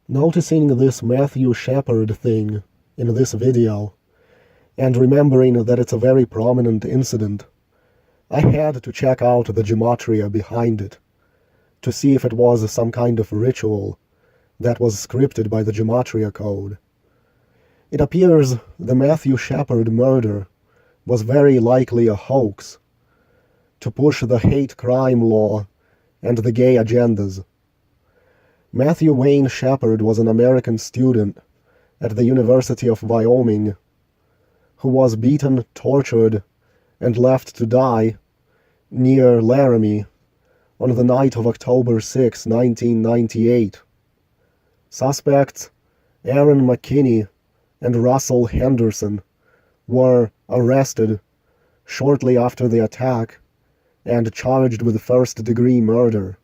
Noticing this Matthew Shepard thing in this video, and remembering that it's a very prominent incident, I had to check out the Gematria behind it, to see if it was some kind of ritual that was scripted by the Gematria code. It appears the Matthew Shepard murder was very likely a hoax to push the hate crime law and the gay agendas. Matthew Wayne Shepard was an American student at the University of Wyoming who was beaten, tortured, and left to die near Laramie on the night of October 6, 1998. Suspects Aaron McKinney and Russell Henderson were arrested shortly after the attack and charged with first-degree murder.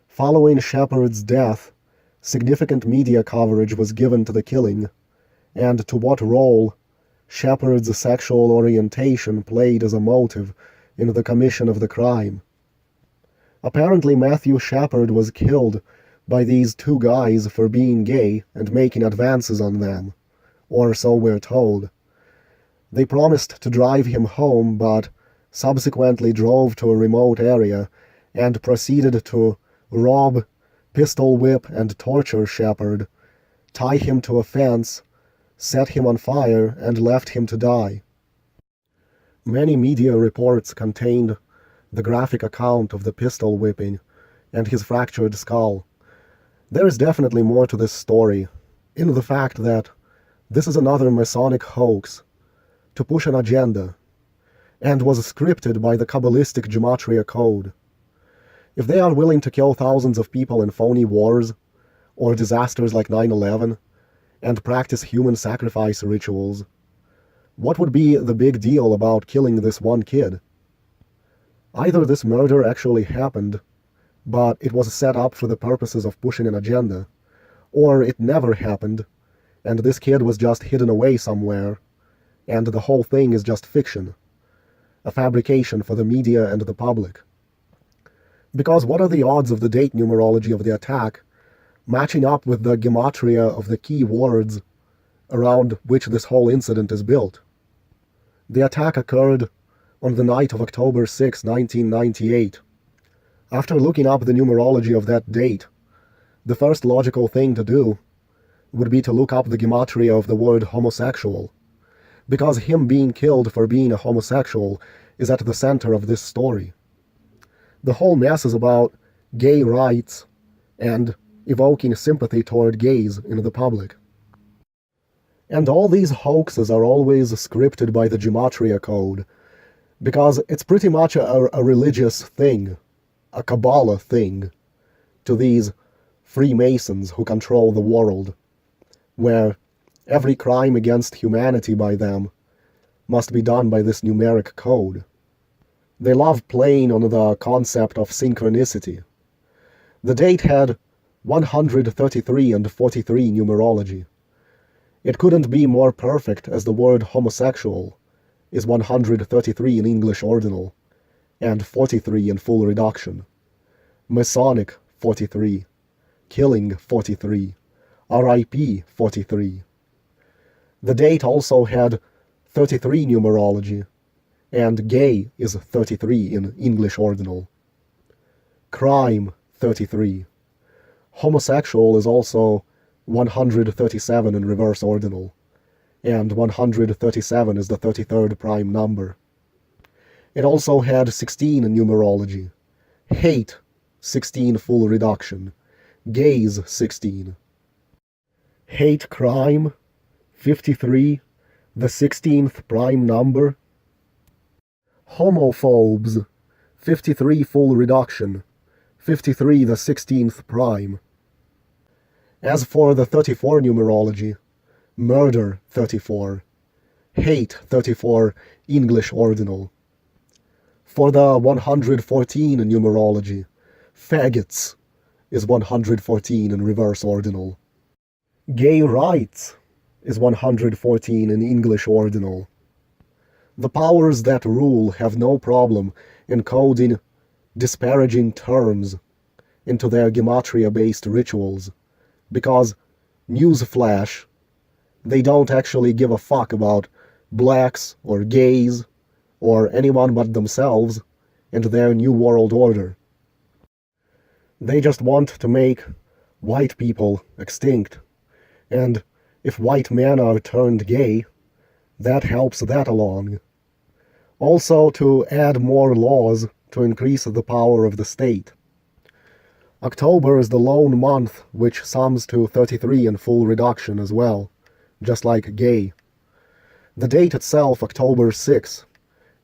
Following Shepard's death, significant media coverage was given to the killing and to what role Shepard's sexual orientation played as a motive in the commission of the crime. Apparently Matthew Shepard was killed by these two guys for being gay and making advances on them, or so we're told. They promised to drive him home, but subsequently drove to a remote area and proceeded to rob, pistol whip, and torture Shepard, tie him to a fence, set him on fire, and left him to die. Many media reports contained the graphic account of the pistol whipping and his fractured skull. There is definitely more to this story, in the fact that this is another Masonic hoax to push an agenda, and was scripted by the Kabbalistic Gematria code. If they are willing to kill thousands of people in phony wars, or disasters like 9/11, and practice human sacrifice rituals, what would be the big deal about killing this one kid? Either this murder actually happened, but it was set up for the purposes of pushing an agenda, or it never happened, and this kid was just hidden away somewhere, and the whole thing is just fiction, a fabrication for the media and the public. Because what are the odds of the date numerology of the attack matching up with the gematria of the key words around which this whole incident is built? The attack occurred on the night of October 6, 1998. After looking up the numerology of that date, the first logical thing to do would be to look up the gematria of the word homosexual, because him being killed for being a homosexual is at the center of this story. The whole mess is about gay rights and evoking sympathy toward gays in the public. And all these hoaxes are always scripted by the Gematria code, because it's pretty much a religious thing, a Kabbalah thing, to these Freemasons who control the world, where every crime against humanity by them must be done by this numeric code. They love playing on the concept of synchronicity. The date had 133 and 43 numerology. It couldn't be more perfect, as the word homosexual is 133 in English ordinal and 43 in full reduction. Masonic 43, killing 43, RIP 43. The date also had 33 numerology, and gay is 33 in English ordinal. Crime 33. Homosexual is also 137 in reverse ordinal, and 137 is the 33rd prime number. It also had 16 in numerology. Hate 16 full reduction. Gays 16. Hate crime 53, the 16th prime number. Homophobes 53 full reduction, 53 the 16th prime. As for the 34 numerology, murder 34, hate 34 English ordinal. For the 114 numerology, faggots is 114 in reverse ordinal. Gay rights is 114 in English ordinal. The powers that rule have no problem encoding disparaging terms into their gematria-based rituals, because, newsflash, they don't actually give a fuck about blacks or gays or anyone but themselves and their New World Order. They just want to make white people extinct, and if white men are turned gay, that helps that along. Also to add more laws to increase the power of the state. October is the lone month which sums to 33 in full reduction as well, just like gay. The date itself, October 6,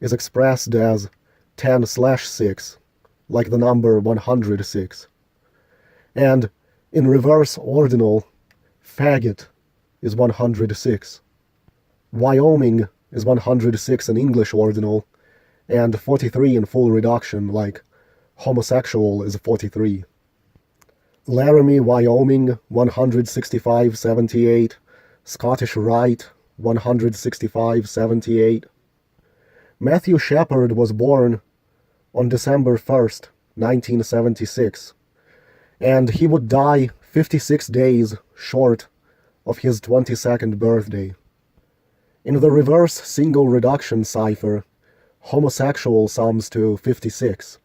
is expressed as 10/6, like the number 106. And in reverse ordinal, faggot is 106. Wyoming is 106 in English ordinal, and 43 in full reduction, like homosexual is 43. Laramie, Wyoming, 165/78. Scottish Rite, 165/78. Matthew Shepard was born on December 1st, 1976, and he would die 56 days short of his 22nd birthday. In the reverse single reduction cipher, homosexual sums to 56.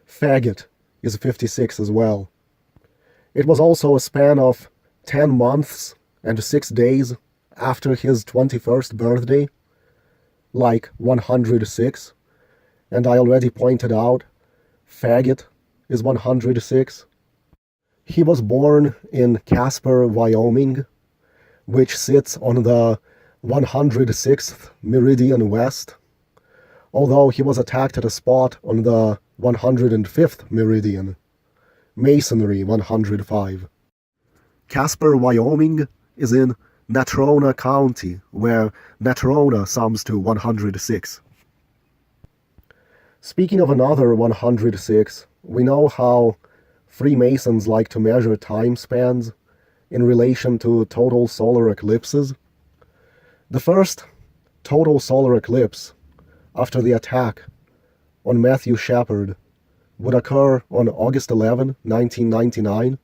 Faggot is 56 as well. It was also a span of 10 months and 6 days after his 21st birthday, like 106, and I already pointed out, faggot is 106. He was born in Casper, Wyoming, which sits on the 106th meridian west, although he was attacked at a spot on the 105th meridian, Masonry 105. Casper, Wyoming is in Natrona County, where Natrona sums to 106. Speaking of another 106, we know how Freemasons like to measure time spans in relation to total solar eclipses. The first total solar eclipse after the attack on Matthew Shepard would occur on August 11, 1999.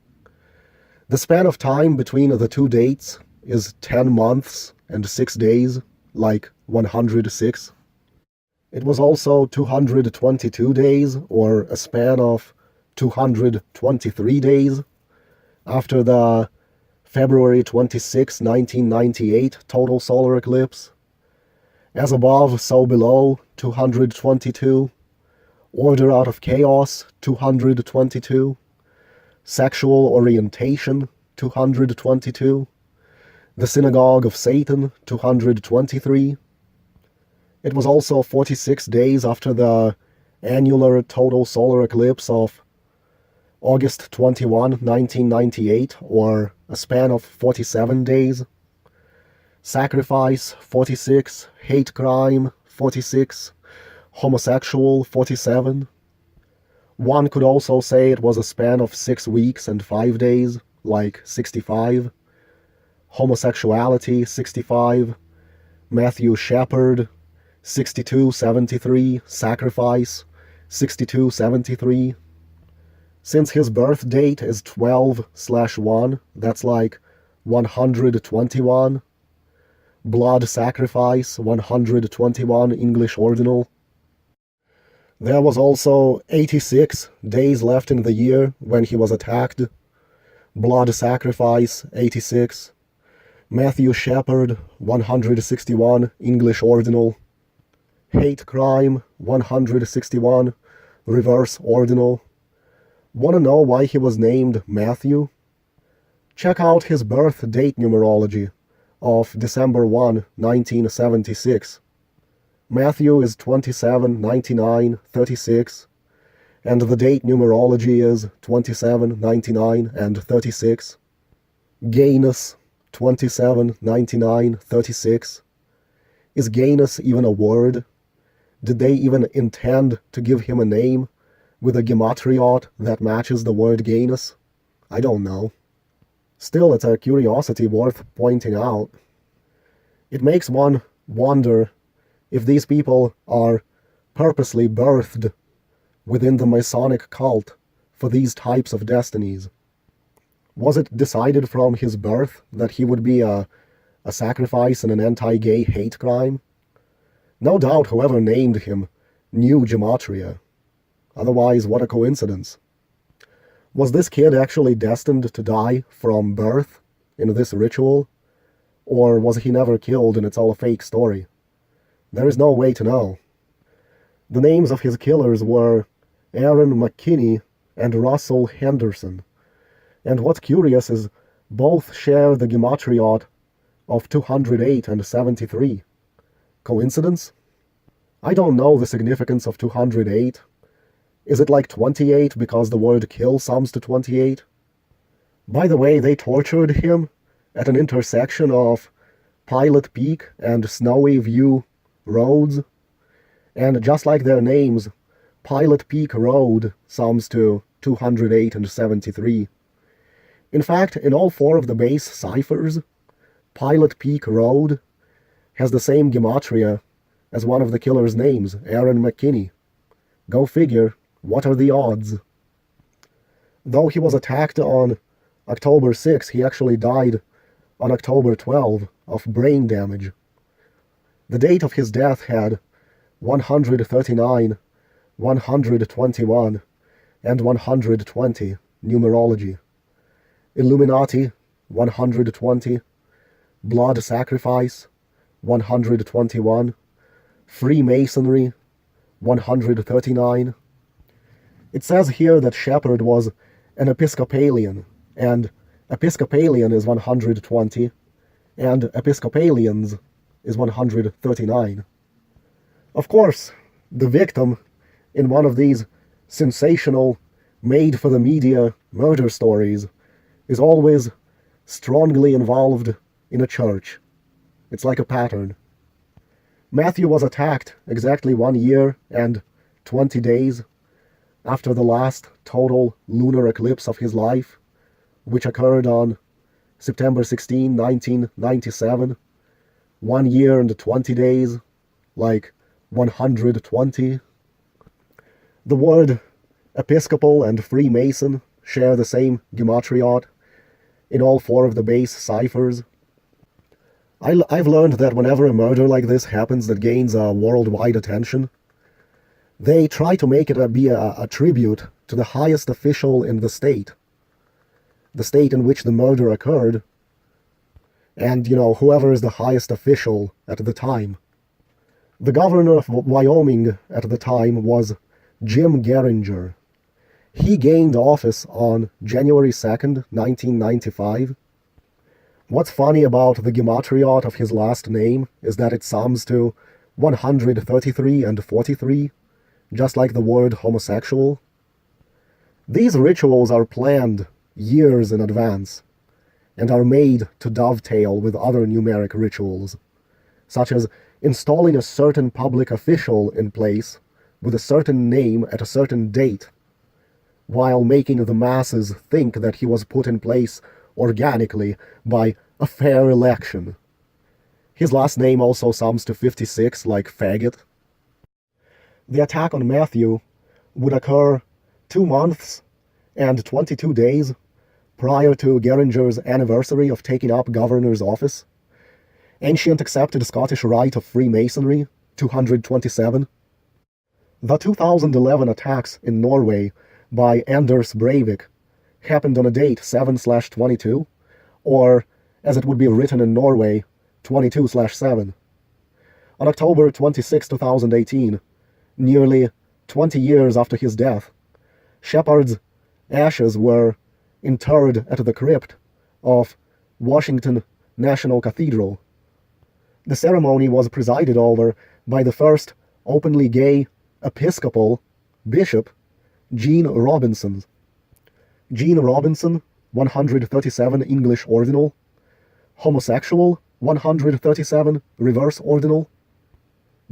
The span of time between the two dates is 10 months and 6 days, like 106. It was also 222 days, or a span of 223 days, after the February 26, 1998 total solar eclipse. As above, so below, 222. Order out of chaos, 222. Sexual orientation, 222. The Synagogue of Satan, 223. It was also 46 days after the annular total solar eclipse of August 21, 1998, or a span of 47 days. Sacrifice, 46. Hate crime, 46. Homosexual, 47. One could also say it was a span of 6 weeks and 5 days, like 65. Homosexuality, 65. Matthew Shepard, 6273. Sacrifice, 6273. Since his birth date is 12/1, that's like 121. Blood sacrifice, 121 English ordinal. There was also 86 days left in the year when he was attacked. Blood sacrifice, 86. Matthew Shepard, 161 English ordinal. Hate crime, 161 reverse ordinal. Wanna know why he was named Matthew? Check out his birth date numerology of December 1, 1976. Matthew is 27, 99, 36, and the date numerology is 27, 99, and 36. Gayness, 27, 99, 36. Is gayness even a word? Did they even intend to give him a name with a Gematria that matches the word gayness? I don't know. Still, it's a curiosity worth pointing out. It makes one wonder if these people are purposely birthed within the Masonic cult for these types of destinies. Was it decided from his birth that he would be a sacrifice in an anti-gay hate crime? No doubt whoever named him knew Gematria. Otherwise, what a coincidence. Was this kid actually destined to die from birth in this ritual? Or was he never killed and it's all a fake story? There is no way to know. The names of his killers were Aaron McKinney and Russell Henderson. And what's curious is both share the Gematriot of 208 and 73. Coincidence? I don't know the significance of 208. Is it like 28 because the word kill sums to 28? By the way, they tortured him at an intersection of Pilot Peak and Snowy View roads. And just like their names, Pilot Peak Road sums to 208 and 73. In fact, in all four of the base ciphers, Pilot Peak Road has the same gematria as one of the killer's names, Aaron McKinney. Go figure, what are the odds? Though he was attacked on October 6, he actually died on October 12 of brain damage. The date of his death had 139, 121, and 120 numerology. Illuminati, 120, blood sacrifice, 121, Freemasonry, 139. It says here that Shepard was an Episcopalian, and Episcopalian is 120, and Episcopalians is 139. Of course, the victim in one of these sensational, made-for-the-media murder stories is always strongly involved in a church. It's like a pattern. Matthew was attacked exactly 1 year and 20 days after the last total lunar eclipse of his life, which occurred on September 16, 1997. 1 year and 20 days, like 120. The word Episcopal and Freemason share the same gematriot in all four of the base ciphers. I've learned that whenever a murder like this happens that gains worldwide attention, they try to make it be a tribute to the highest official in the state in which the murder occurred, and, whoever is the highest official at the time. The governor of Wyoming at the time was Jim Geringer. He gained office on January 2nd, 1995. What's funny about the gematriot of his last name is that it sums to 133 and 43, just like the word homosexual. These rituals are planned years in advance and are made to dovetail with other numeric rituals, such as installing a certain public official in place with a certain name at a certain date, while making the masses think that he was put in place organically by a fair election. His last name also sums to 56, like faggot. The attack on Matthew would occur 2 months and 22 days prior to Geringer's anniversary of taking up governor's office. Ancient accepted Scottish rite of Freemasonry, 227. The 2011 attacks in Norway by Anders Breivik happened on a date 7/22, or, as it would be written in Norway, 22/7. On October 26, 2018, nearly 20 years after his death, Shepard's ashes were interred at the crypt of Washington National Cathedral. The ceremony was presided over by the first openly gay Episcopal bishop, Gene Robinson. Gene Robinson, 137 English ordinal. Homosexual, 137 reverse ordinal.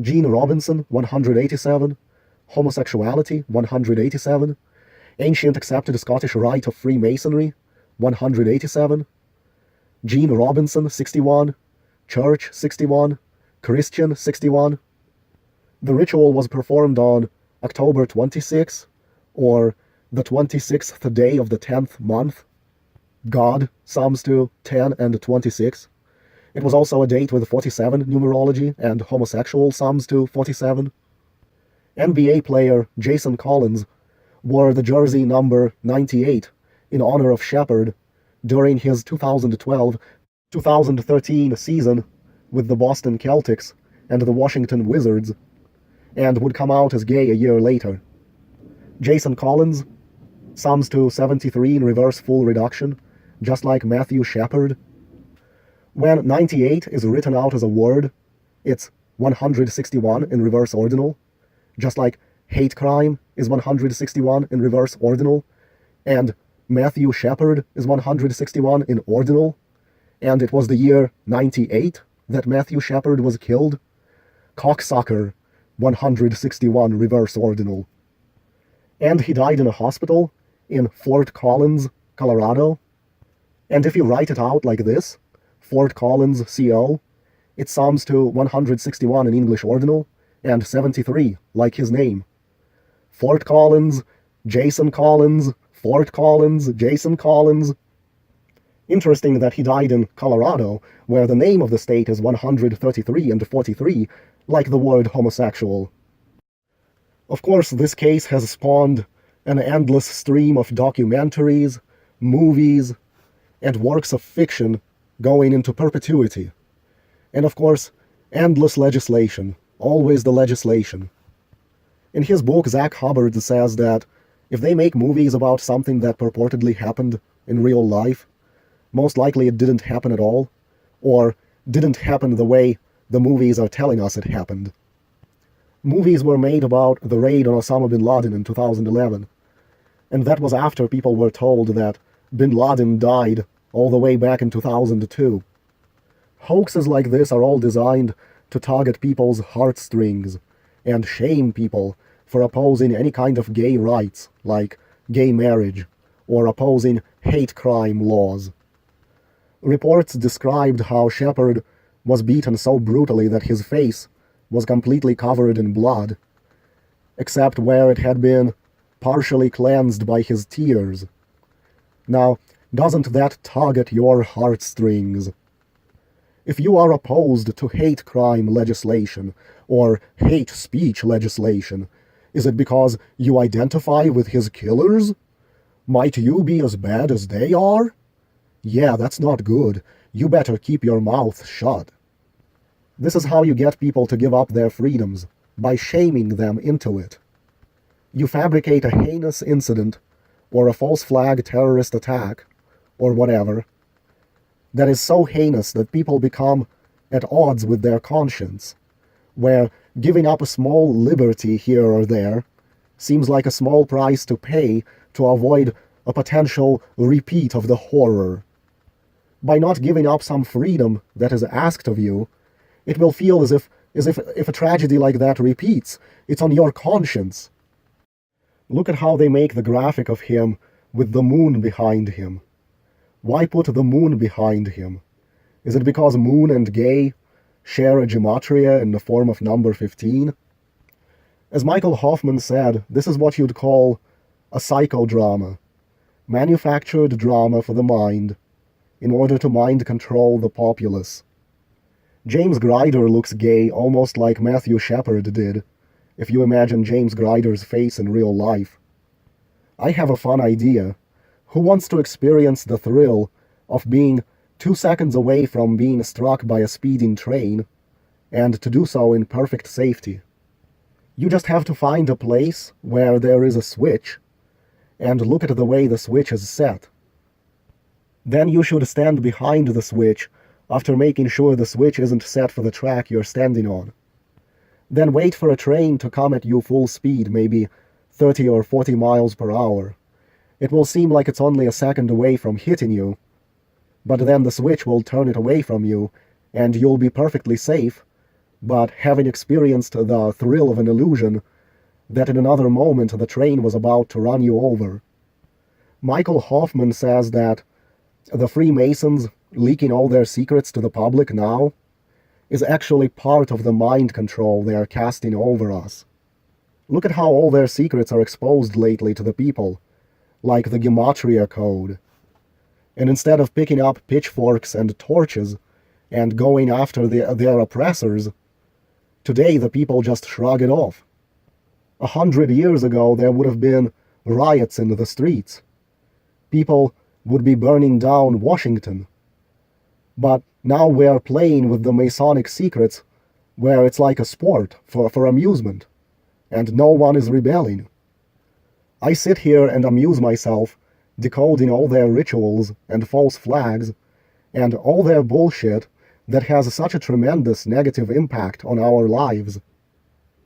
Gene Robinson, 187. Homosexuality, 187. Ancient accepted Scottish rite of Freemasonry, 187. Gene Robinson, 61. Church, 61. Christian, 61. The ritual was performed on October 26, or the 26th day of the 10th month. God, Psalms 2, 10 and 26. It was also a date with 47, numerology, and homosexual, Psalms 2, 47. NBA player Jason Collins wore the jersey number 98 in honor of Shepard during his 2012-2013 season with the Boston Celtics and the Washington Wizards, and would come out as gay a year later. Jason Collins, Psalms 273 in reverse full reduction, just like Matthew Shepard. When 98 is written out as a word, it's 161 in reverse ordinal, just like hate crime is 161 in reverse ordinal, and Matthew Shepard is 161 in ordinal, and it was the year 98 that Matthew Shepard was killed. Cocksucker, 161 reverse ordinal. And he died in a hospital in Fort Collins, Colorado. And if you write it out like this, Fort Collins, CO, it sums to 161 in English ordinal, and 73, like his name. Fort Collins, Jason Collins, Fort Collins, Jason Collins. Interesting that he died in Colorado, where the name of the state is 133 and 43, like the word homosexual. Of course, this case has spawned an endless stream of documentaries, movies, and works of fiction going into perpetuity. And of course, endless legislation, always the legislation. In his book, Zach Hubbard says that if they make movies about something that purportedly happened in real life, most likely it didn't happen at all, or didn't happen the way the movies are telling us it happened. Movies were made about the raid on Osama bin Laden in 2011, and that was after people were told that bin Laden died all the way back in 2002. Hoaxes like this are all designed to target people's heartstrings and shame people for opposing any kind of gay rights, like gay marriage, or opposing hate crime laws. Reports described how Shepard was beaten so brutally that his face was completely covered in blood, except where it had been partially cleansed by his tears. Now, doesn't that target your heartstrings? If you are opposed to hate crime legislation or hate speech legislation, is it because you identify with his killers? Might you be as bad as they are? Yeah, that's not good. You better keep your mouth shut. This is how you get people to give up their freedoms, by shaming them into it. You fabricate a heinous incident, or a false flag terrorist attack, or whatever, that is so heinous that people become at odds with their conscience, where giving up a small liberty here or there seems like a small price to pay to avoid a potential repeat of the horror. By not giving up some freedom that is asked of you, it will feel as if a tragedy like that repeats, it's on your conscience. Look at how they make the graphic of him with the moon behind him. Why put the moon behind him? Is it because moon and gay share a gematria in the form of number 15? As Michael Hoffman said, this is what you'd call a psychodrama, manufactured drama for the mind, in order to mind control the populace. James Grider looks gay almost like Matthew Shepard did, if you imagine James Grider's face in real life. I have a fun idea. Who wants to experience the thrill of being 2 seconds away from being struck by a speeding train, and to do so in perfect safety? You just have to find a place where there is a switch, and look at the way the switch is set. Then you should stand behind the switch after making sure the switch isn't set for the track you're standing on. Then wait for a train to come at you full speed, maybe 30 or 40 miles per hour. It will seem like it's only a second away from hitting you, but then the switch will turn it away from you, and you'll be perfectly safe, but having experienced the thrill of an illusion that in another moment the train was about to run you over. Michael Hoffman says that the Freemasons leaking all their secrets to the public now is actually part of the mind control they are casting over us. Look at how all their secrets are exposed lately to the people, like the Gematria code. And instead of picking up pitchforks and torches and going after their oppressors, today the people just shrug it off. 100 years ago there would have been riots in the streets. People would be burning down Washington. But now we're playing with the Masonic secrets where it's like a sport for amusement, and no one is rebelling. I sit here and amuse myself decoding all their rituals and false flags and all their bullshit that has such a tremendous negative impact on our lives.